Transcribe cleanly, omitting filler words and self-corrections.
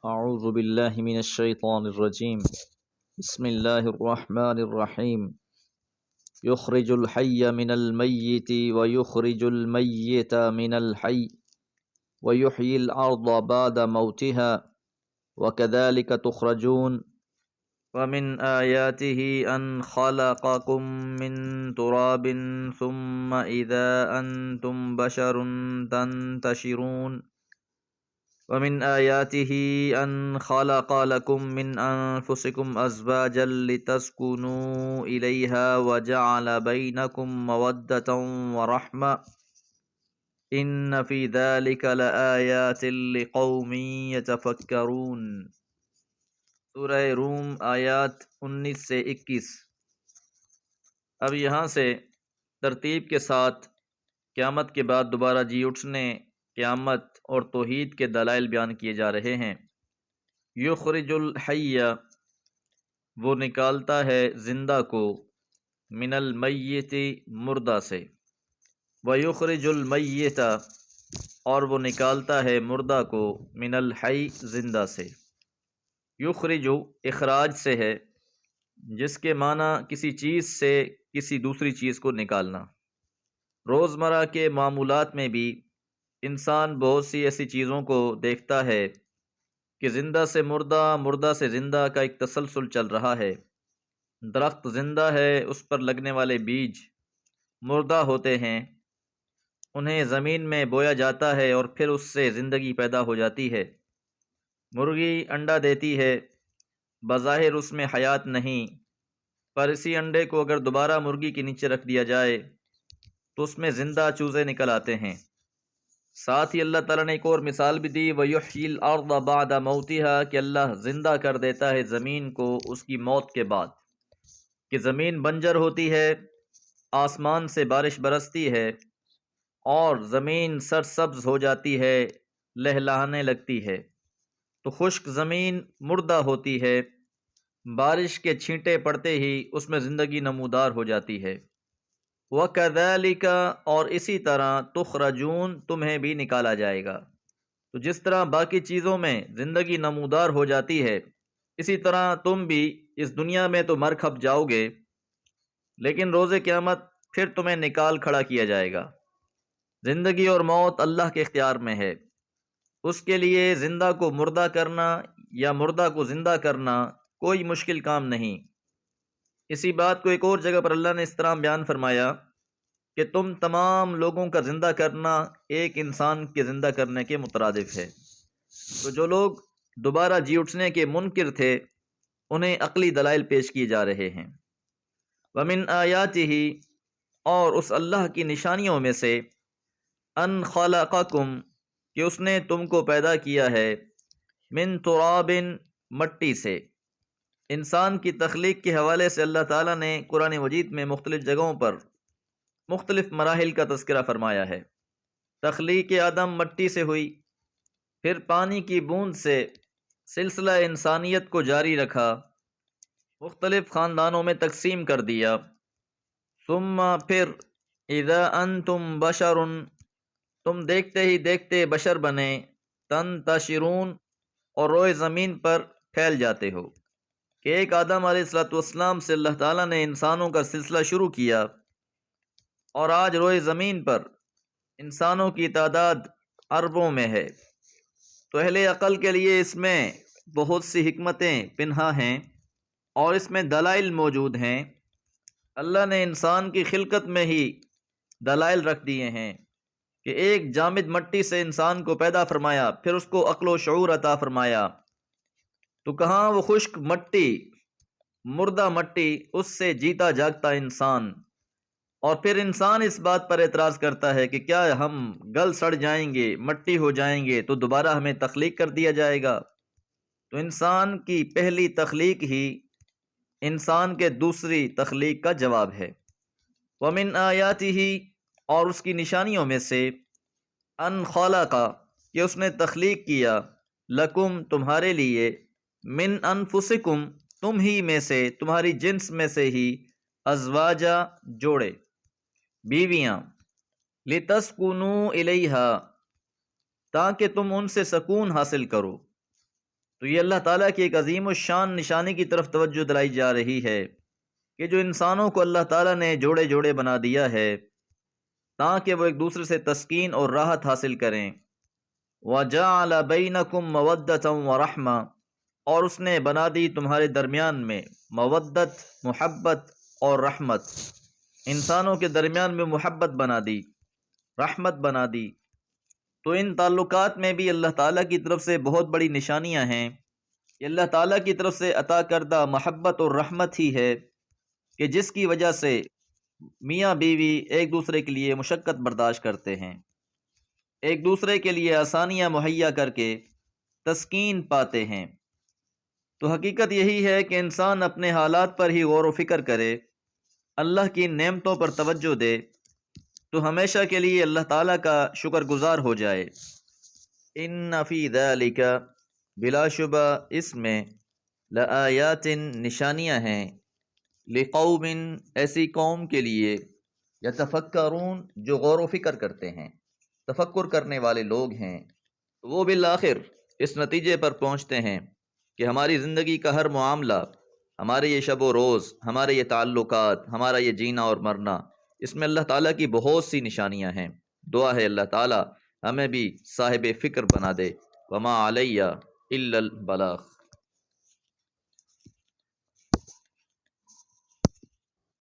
أعوذ بالله من الشيطان الرجيم. بسم الله الرحمن الرحيم. يخرج الحي من الميت ويخرج الميت من الحي ويحيي الأرض بعد موتها وكذلك تخرجون. ومن آياته أن خلقكم من تراب ثم إذا أنتم بشر تنتشرون. ومن آياته أن خلق لكم من أنفسكم أزواجا لتسكنوا إليها وجعل بينكم مودة ورحمة إن في ذلك لآيات لقوم يتفكرون. سورہ روم آیات 19 سے 21۔ اب یہاں سے ترتیب کے ساتھ قیامت کے بعد دوبارہ جی اٹھنے، قیامت اور توحید کے دلائل بیان کیے جا رہے ہیں۔ یخرج الحی، وہ نکالتا ہے زندہ کو، من المیت، مردہ سے، ویخرج المیت، اور وہ نکالتا ہے مردہ کو، من الحی، زندہ سے۔ یخرج اخراج سے ہے، جس کے معنی کسی چیز سے کسی دوسری چیز کو نکالنا۔ روزمرہ کے معمولات میں بھی انسان بہت سی ایسی چیزوں کو دیکھتا ہے کہ زندہ سے مردہ، مردہ سے زندہ کا ایک تسلسل چل رہا ہے۔ درخت زندہ ہے، اس پر لگنے والے بیج مردہ ہوتے ہیں، انہیں زمین میں بویا جاتا ہے اور پھر اس سے زندگی پیدا ہو جاتی ہے۔ مرغی انڈا دیتی ہے، بظاہر اس میں حیات نہیں، پر اسی انڈے کو اگر دوبارہ مرغی کے نیچے رکھ دیا جائے تو اس میں زندہ چوزے نکل آتے ہیں۔ ساتھ ہی اللہ تعالیٰ نے ایک اور مثال بھی دی، وَيُحْيِي الْأَرْضَ بَعْدَ مَوْتِهَا، کہ اللہ زندہ کر دیتا ہے زمین کو اس کی موت کے بعد، کہ زمین بنجر ہوتی ہے، آسمان سے بارش برستی ہے اور زمین سرسبز ہو جاتی ہے، لہلہانے لگتی ہے، تو خشک زمین مردہ ہوتی ہے، بارش کے چھینٹے پڑتے ہی اس میں زندگی نمودار ہو جاتی ہے۔ وَكَذَلِكَ، اور اسی طرح تخرجون، تمہیں بھی نکالا جائے گا۔ تو جس طرح باقی چیزوں میں زندگی نمودار ہو جاتی ہے، اسی طرح تم بھی اس دنیا میں تو مر کھپ جاؤ گے، لیکن روز قیامت پھر تمہیں نکال کھڑا کیا جائے گا۔ زندگی اور موت اللہ کے اختیار میں ہے، اس کے لیے زندہ کو مردہ کرنا یا مردہ کو زندہ کرنا کوئی مشکل کام نہیں۔ اسی بات کو ایک اور جگہ پر اللہ نے اس طرح بیان فرمایا کہ تم تمام لوگوں کا زندہ کرنا ایک انسان کے زندہ کرنے کے مترادف ہے۔ تو جو لوگ دوبارہ جی اٹھنے کے منکر تھے، انہیں عقلی دلائل پیش کیے جا رہے ہیں۔ وَمِنْ آیَاتِهِ، اور اس اللہ کی نشانیوں میں سے، ان خلقکم، کہ اس نے تم کو پیدا کیا ہے، من تراب، مٹی سے۔ انسان کی تخلیق کے حوالے سے اللہ تعالیٰ نے قرآن مجید میں مختلف جگہوں پر مختلف مراحل کا تذکرہ فرمایا ہے۔ تخلیق آدم مٹی سے ہوئی، پھر پانی کی بوند سے سلسلہ انسانیت کو جاری رکھا، مختلف خاندانوں میں تقسیم کر دیا، ثم پھر اذا انتم بشر، تم دیکھتے ہی دیکھتے بشر بنے، تنتشرون، اور روئے زمین پر پھیل جاتے ہو، کہ ایک آدم علیہ السلام سے اللہ تعالیٰ نے انسانوں کا سلسلہ شروع کیا، اور آج روئے زمین پر انسانوں کی تعداد اربوں میں ہے۔ تو اہل عقل کے لیے اس میں بہت سی حکمتیں پنہاں ہیں اور اس میں دلائل موجود ہیں۔ اللہ نے انسان کی خلقت میں ہی دلائل رکھ دیے ہیں کہ ایک جامد مٹی سے انسان کو پیدا فرمایا، پھر اس کو عقل و شعور عطا فرمایا، تو کہاں وہ خشک مٹی، مردہ مٹی، اس سے جیتا جاگتا انسان، اور پھر انسان اس بات پر اعتراض کرتا ہے کہ کیا ہم گل سڑ جائیں گے، مٹی ہو جائیں گے تو دوبارہ ہمیں تخلیق کر دیا جائے گا؟ تو انسان کی پہلی تخلیق ہی انسان کے دوسری تخلیق کا جواب ہے۔ وَمِنْ آیَاتِهِ، اور اس کی نشانیوں میں سے، ان خلق، کہ اس نے تخلیق کیا، لکم، تمہارے لیے، من انفسکم، تم ہی میں سے، تمہاری جنس میں سے ہی، ازواجا، جوڑے، بیویاں، لتسکنوا الیہا، تاکہ تم ان سے سکون حاصل کرو، تو یہ اللہ تعالیٰ کی ایک عظیم الشان نشانی کی طرف توجہ دلائی جا رہی ہے کہ جو انسانوں کو اللہ تعالیٰ نے جوڑے جوڑے بنا دیا ہے تاکہ وہ ایک دوسرے سے تسکین اور راحت حاصل کریں۔ وَجَعَلَ بَيْنَكُمْ مَوَدَّةً وَرَحْمَةً، اور اس نے بنا دی تمہارے درمیان میں مودت، محبت اور رحمت۔ انسانوں کے درمیان میں محبت بنا دی، رحمت بنا دی۔ تو ان تعلقات میں بھی اللہ تعالیٰ کی طرف سے بہت بڑی نشانیاں ہیں۔ یہ اللہ تعالیٰ کی طرف سے عطا کردہ محبت اور رحمت ہی ہے کہ جس کی وجہ سے میاں بیوی ایک دوسرے کے لیے مشقت برداشت کرتے ہیں، ایک دوسرے کے لیے آسانیاں مہیا کر کے تسکین پاتے ہیں۔ تو حقیقت یہی ہے کہ انسان اپنے حالات پر ہی غور و فکر کرے، اللہ کی نعمتوں پر توجہ دے، تو ہمیشہ کے لیے اللہ تعالیٰ کا شکر گزار ہو جائے۔ ان فی ذالک، بلا شبہ اس میں، لآیات، نشانیاں ہیں، لقوم، ایسی قوم کے لیے، یتفکرون، جو غور و فکر کرتے ہیں، تفکر کرنے والے لوگ ہیں۔ وہ بالآخر اس نتیجے پر پہنچتے ہیں کہ ہماری زندگی کا ہر معاملہ، ہمارے یہ شب و روز، ہمارے یہ تعلقات، ہمارا یہ جینا اور مرنا، اس میں اللہ تعالیٰ کی بہت سی نشانیاں ہیں۔ دعا ہے اللہ تعالیٰ ہمیں بھی صاحب فکر بنا دے۔ وما علیہ الا البلاغ۔